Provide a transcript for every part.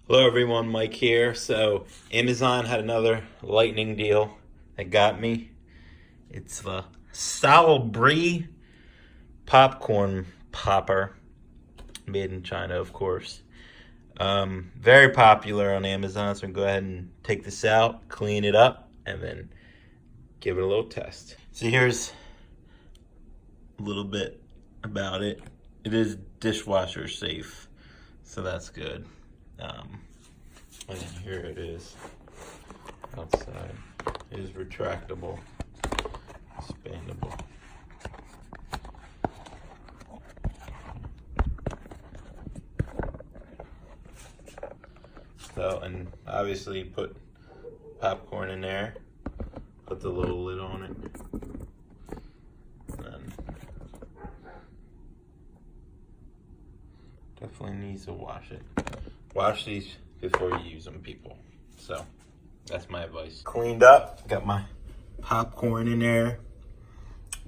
Hello everyone, Mike here. So Amazon had another lightning deal that got me. It's the Salbree popcorn popper, made in China, of course. Very popular on Amazon, so I'm gonna go ahead and take this out, clean it up, and then give it a little test. So here's a little bit about it. It is dishwasher safe, so that's good. And here it is outside. It is retractable, expandable. So, and obviously put popcorn in there, put the little lid on it, and then definitely needs to wash it. Wash these before you use them, people. So that's my advice. Cleaned up, got my popcorn in there,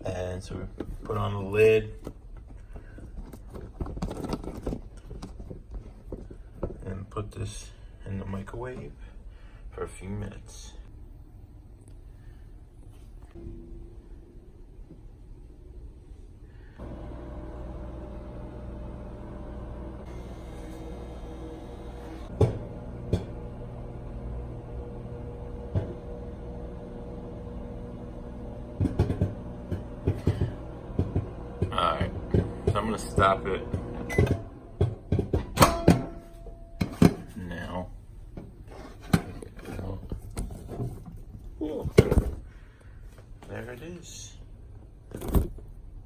and so put on the lid, and put this in the microwave for a few minutes. Alright, so I'm gonna stop it now. Ooh. There it is.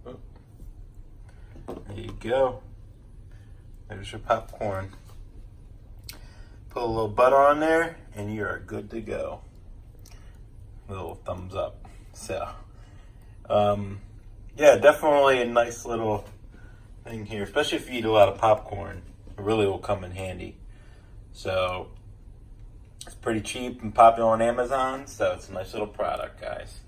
Oh. There you go. There's your popcorn. Put a little butter on there and you are good to go. Little thumbs up. So, yeah, definitely a nice little thing here, especially if you eat a lot of popcorn. It really will come in handy. So, it's pretty cheap and popular on Amazon, so it's a nice little product, guys.